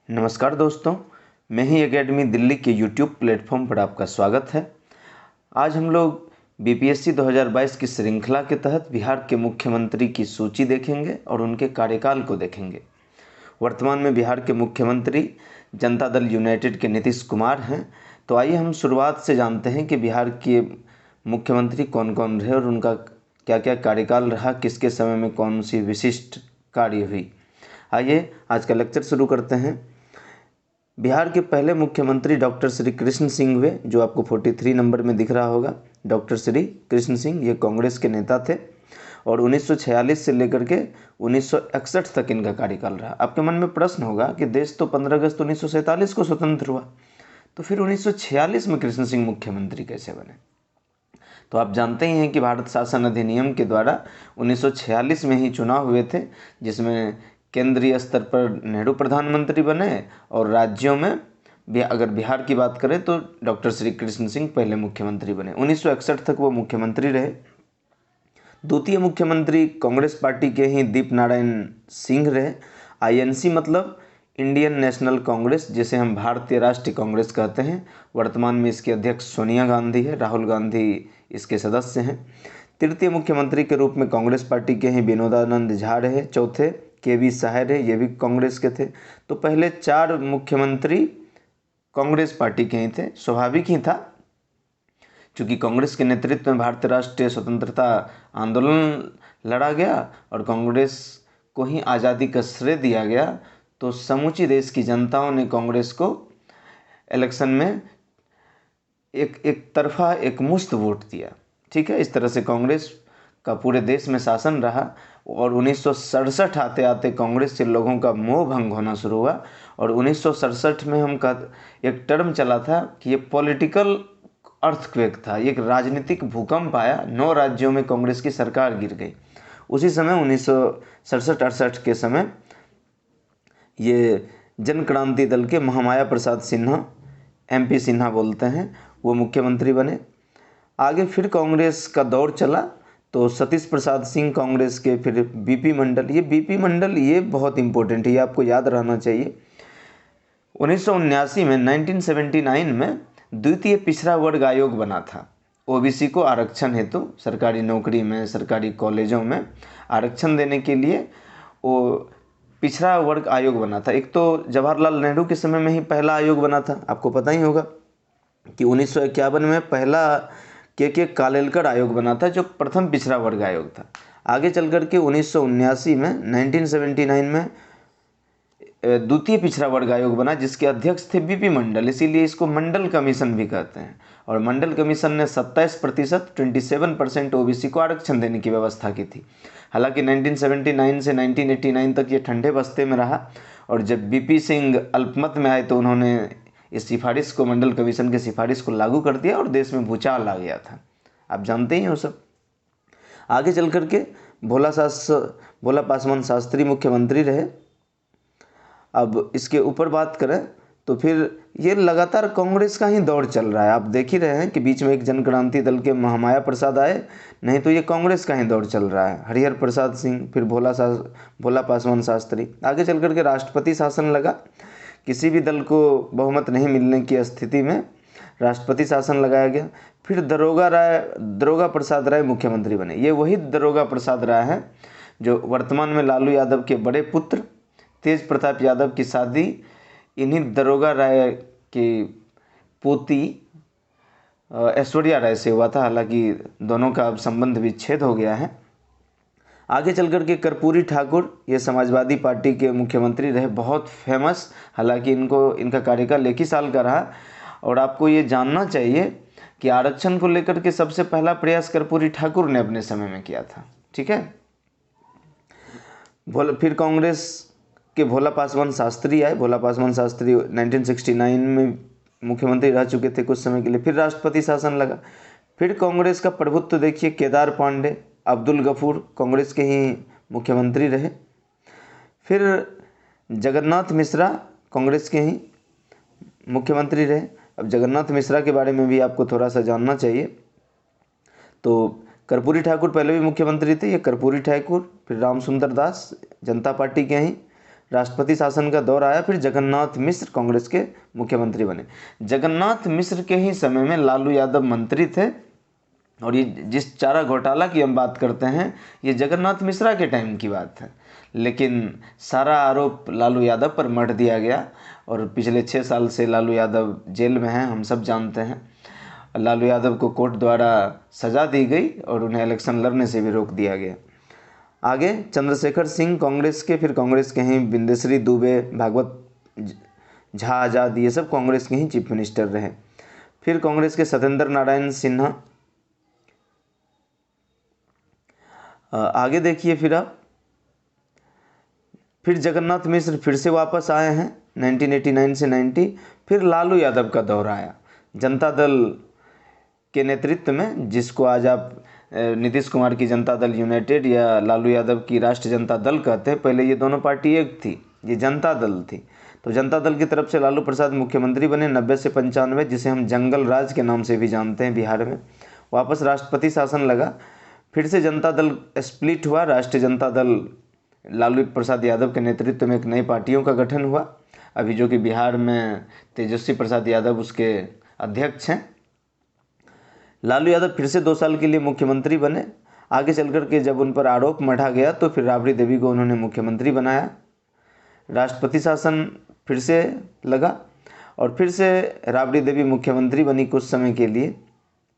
नमस्कार दोस्तों, मैं ही एकेडमी दिल्ली के यूट्यूब प्लेटफॉर्म पर आपका स्वागत है। आज हम लोग बीपीएससी 2022 की श्रृंखला के तहत बिहार के मुख्यमंत्री की सूची देखेंगे और उनके कार्यकाल को देखेंगे। वर्तमान में बिहार के मुख्यमंत्री जनता दल यूनाइटेड के नीतीश कुमार हैं। तो आइए हम शुरुआत से जानते हैं कि बिहार के मुख्यमंत्री कौन कौन रहे और उनका क्या क्या कार्यकाल रहा, किसके समय में कौन सी विशिष्ट कार्य हुई। आइए आज का लेक्चर शुरू करते हैं। बिहार के पहले मुख्यमंत्री डॉक्टर श्री कृष्ण सिंह हुए, जो आपको 43 नंबर में दिख रहा होगा। डॉक्टर श्री कृष्ण सिंह ये कांग्रेस के नेता थे और 1946 से लेकर के 1961 तक इनका कार्यकाल रहा। आपके मन में प्रश्न होगा कि देश तो 15 अगस्त 1947 को स्वतंत्र हुआ, तो फिर 1946 में कृष्ण सिंह मुख्यमंत्री कैसे बने। तो आप जानते ही हैं कि भारत शासन अधिनियम के द्वारा 1946 में ही चुनाव हुए थे, जिसमें केंद्रीय स्तर पर नेहरू प्रधानमंत्री बने और राज्यों में अगर बिहार की बात करें तो डॉक्टर श्री कृष्ण सिंह पहले मुख्यमंत्री बने। 1961 तक वो मुख्यमंत्री रहे। द्वितीय मुख्यमंत्री कांग्रेस पार्टी के ही दीप नारायण सिंह रहे। आईएनसी मतलब इंडियन नेशनल कांग्रेस, जिसे हम भारतीय राष्ट्रीय कांग्रेस कहते हैं। वर्तमान में इसके अध्यक्ष सोनिया गांधी है, राहुल गांधी इसके सदस्य हैं। तृतीय मुख्यमंत्री के रूप में कांग्रेस पार्टी के ही विनोदानंद झा रहे। चौथे केवी साह रहे, ये भी कांग्रेस के थे। तो पहले 4 मुख्यमंत्री कांग्रेस पार्टी के ही थे। स्वाभाविक ही था, क्योंकि कांग्रेस के नेतृत्व में भारतीय राष्ट्रीय स्वतंत्रता आंदोलन लड़ा गया और कांग्रेस को ही आज़ादी का श्रेय दिया गया। तो समूची देश की जनताओं ने कांग्रेस को इलेक्शन में एक तरफा एक मुश्त वोट दिया। ठीक है, इस तरह से कांग्रेस का पूरे देश में शासन रहा और 1967 आते आते कांग्रेस से लोगों का मोह भंग होना शुरू हुआ। और 1967 में एक टर्म चला था कि ये पॉलिटिकल अर्थक्वेक था, एक राजनीतिक भूकंप आया। 9 राज्यों में कांग्रेस की सरकार गिर गई। उसी समय 1967-68 के समय ये जन क्रांति दल के महामाया प्रसाद सिन्हा, MP सिन्हा बोलते हैं, वो मुख्यमंत्री बने। आगे फिर कांग्रेस का दौर चला तो सतीश प्रसाद सिंह कांग्रेस के, फिर बीपी मंडल। ये बहुत इंपॉर्टेंट है, ये आपको याद रहना चाहिए। 1979 में 1979 में द्वितीय पिछड़ा वर्ग आयोग बना था। ओबीसी को आरक्षण हेतु सरकारी नौकरी में, सरकारी कॉलेजों में आरक्षण देने के लिए वो पिछड़ा वर्ग आयोग बना था। एक तो जवाहरलाल नेहरू के समय में ही पहला आयोग बना था। आपको पता ही होगा कि 1951 में पहला के कालेलकर आयोग बना था, जो प्रथम पिछड़ा वर्ग आयोग था। आगे चल कर के 1979 में 1979 में द्वितीय पिछड़ा वर्ग आयोग बना, जिसके अध्यक्ष थे बीपी मंडल। इसीलिए इसको मंडल कमीशन भी कहते हैं। और मंडल कमीशन ने 27% 27% ओबीसी को आरक्षण देने की व्यवस्था की थी। हालांकि 1979 से 1989 तक ये ठंडे बस्ते में रहा और जब बीपी सिंह अल्पमत में आए तो उन्होंने इस सिफारिश को, मंडल कमीशन की सिफारिश को लागू कर दिया और देश में भूचाल आ गया था। आप जानते ही हो सब। आगे चल कर के भोला पासवान शास्त्री मुख्यमंत्री रहे। अब इसके ऊपर बात करें तो फिर ये लगातार कांग्रेस का ही दौर चल रहा है। आप देख ही रहे हैं कि बीच में एक जन क्रांति दल के महामाया प्रसाद आए, नहीं तो ये कांग्रेस का ही दौर चल रहा है। हरिहर प्रसाद सिंह, फिर भोला पासवान शास्त्री। आगे चल कर के राष्ट्रपति शासन लगा। किसी भी दल को बहुमत नहीं मिलने की स्थिति में राष्ट्रपति शासन लगाया गया। फिर दरोगा प्रसाद राय मुख्यमंत्री बने। ये वही दरोगा प्रसाद राय हैं जो वर्तमान में लालू यादव के बड़े पुत्र तेज प्रताप यादव की शादी इन्हीं दरोगा राय की पोती ऐश्वर्या राय से हुआ था। हालांकि दोनों का अब संबंध विच्छेद हो गया है। आगे चल कर के कर्पूरी ठाकुर, ये समाजवादी पार्टी के मुख्यमंत्री रहे, बहुत फेमस। हालांकि इनका कार्यकाल 1 ही साल का रहा। और आपको ये जानना चाहिए कि आरक्षण को लेकर के सबसे पहला प्रयास कर्पूरी ठाकुर ने अपने समय में किया था। ठीक है। फिर कांग्रेस के भोला पासवान शास्त्री आए। भोला पासवान शास्त्री 1969 में मुख्यमंत्री रह चुके थे कुछ समय के लिए। फिर राष्ट्रपति शासन लगा। फिर कांग्रेस का प्रभुत्व देखिए, केदार पांडे, अब्दुल गफूर कांग्रेस के ही मुख्यमंत्री रहे। फिर जगन्नाथ मिश्रा कांग्रेस के ही मुख्यमंत्री रहे। अब जगन्नाथ मिश्रा के बारे में भी आपको थोड़ा सा जानना चाहिए। तो कर्पूरी ठाकुर पहले भी मुख्यमंत्री थे, ये कर्पूरी ठाकुर। फिर रामसुंदर दास जनता पार्टी के ही, राष्ट्रपति शासन का दौर आया, फिर जगन्नाथ मिश्र कांग्रेस के मुख्यमंत्री बने। जगन्नाथ मिश्र के ही समय में लालू यादव मंत्री थे, और ये जिस चारा घोटाला की हम बात करते हैं ये जगन्नाथ मिश्रा के टाइम की बात है, लेकिन सारा आरोप लालू यादव पर मढ़ दिया गया और पिछले 6 साल से लालू यादव जेल में हैं, हम सब जानते हैं। लालू यादव को कोर्ट द्वारा सज़ा दी गई और उन्हें इलेक्शन लड़ने से भी रोक दिया गया। आगे चंद्रशेखर सिंह कांग्रेस के, फिर कांग्रेस के ही बिंदेश्वरी दुबे, भागवत झा आज़ाद, ये सब कांग्रेस के ही चीफ मिनिस्टर रहे। फिर कांग्रेस के सत्येंद्र नारायण सिन्हा। आगे देखिए फिर आप, फिर जगन्नाथ मिश्र फिर से वापस आए हैं 1989 से 90। फिर लालू यादव का दौर आया जनता दल के नेतृत्व में, जिसको आज आप नीतीश कुमार की जनता दल यूनाइटेड या लालू यादव की राष्ट्रीय जनता दल कहते हैं। पहले ये दोनों पार्टी एक थी, ये जनता दल थी। तो जनता दल की तरफ से लालू प्रसाद मुख्यमंत्री बने 90 से 95, जिसे हम जंगल राज के नाम से भी जानते हैं बिहार में। वापस राष्ट्रपति शासन लगा, फिर से जनता दल स्प्लिट हुआ, राष्ट्रीय जनता दल लालू प्रसाद यादव के नेतृत्व में एक नई पार्टियों का गठन हुआ, अभी जो कि बिहार में तेजस्वी प्रसाद यादव उसके अध्यक्ष हैं। लालू यादव फिर से 2 साल के लिए मुख्यमंत्री बने। आगे चल कर के जब उन पर आरोप मढ़ा गया तो फिर राबड़ी देवी को उन्होंने मुख्यमंत्री बनाया। राष्ट्रपति शासन फिर से लगा और फिर से राबड़ी देवी मुख्यमंत्री बनी कुछ समय के लिए,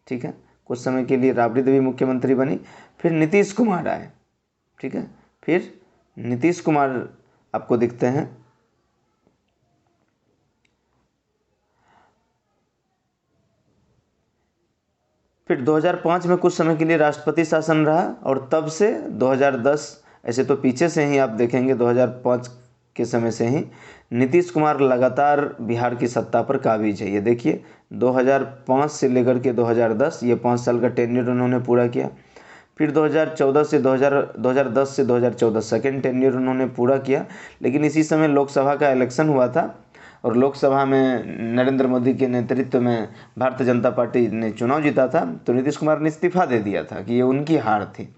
ठीक है, कुछ समय के लिए राबड़ी देवी मुख्यमंत्री बनी। फिर नीतीश कुमार आए, ठीक है, फिर नीतीश कुमार आपको दिखते हैं। फिर 2005 में कुछ समय के लिए राष्ट्रपति शासन रहा और तब से 2010, ऐसे तो पीछे से ही आप देखेंगे 2005 के समय से ही नीतीश कुमार लगातार बिहार की सत्ता पर काबिज है। ये देखिए 2005 से लेकर के 2010, ये 5 साल का टेन्योर उन्होंने पूरा किया। फिर 2010 से 2014 सेकेंड टेन्योर उन्होंने पूरा किया। लेकिन इसी समय लोकसभा का इलेक्शन हुआ था और लोकसभा में नरेंद्र मोदी के नेतृत्व में भारतीय जनता पार्टी ने चुनाव जीता था, तो नीतीश कुमार ने इस्तीफा दे दिया था कि ये उनकी हार थी।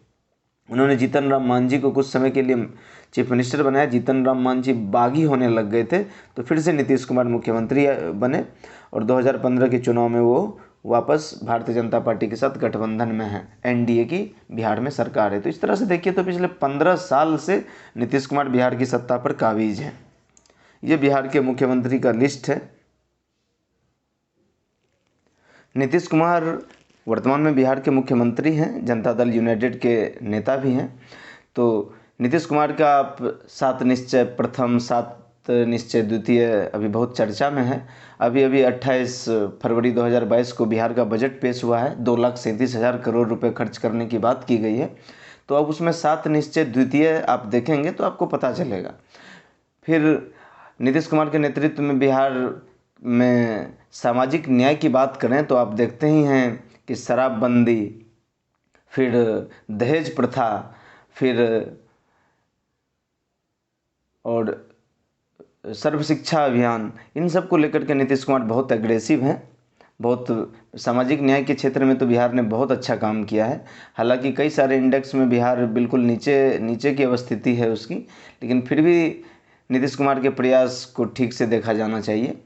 उन्होंने जीतन राम मांझी को कुछ समय के लिए चीफ मिनिस्टर बनाया। जीतन राम मांझी बागी होने लग गए थे, तो फिर से नीतीश कुमार मुख्यमंत्री बने और 2015 के चुनाव में वो वापस भारतीय जनता पार्टी के साथ गठबंधन में है। एनडीए की बिहार में सरकार है। तो इस तरह से देखिए तो पिछले 15 साल से नीतीश कुमार बिहार की सत्ता पर काबिज हैं। ये बिहार के मुख्यमंत्री का लिस्ट है। नीतीश कुमार वर्तमान में बिहार के मुख्यमंत्री हैं, जनता दल यूनाइटेड के नेता भी हैं। तो नीतीश कुमार का आप 7 निश्चय प्रथम, 7 निश्चय द्वितीय अभी बहुत चर्चा में है। अभी 28 फरवरी 2022 को बिहार का बजट पेश हुआ है। 2,37,000 करोड़ रुपए खर्च करने की बात की गई है। तो अब उसमें 7 निश्चय द्वितीय आप देखेंगे तो आपको पता चलेगा। फिर नीतीश कुमार के नेतृत्व में बिहार में सामाजिक न्याय की बात करें तो आप देखते ही हैं कि शराबबंदी, फिर दहेज प्रथा, फिर और सर्व शिक्षा अभियान, इन सब को लेकर के नीतीश कुमार बहुत एग्रेसिव हैं। बहुत सामाजिक न्याय के क्षेत्र में तो बिहार ने बहुत अच्छा काम किया है। हालांकि कई सारे इंडेक्स में बिहार बिल्कुल नीचे की अवस्थिति है उसकी, लेकिन फिर भी नीतीश कुमार के प्रयास को ठीक से देखा जाना चाहिए।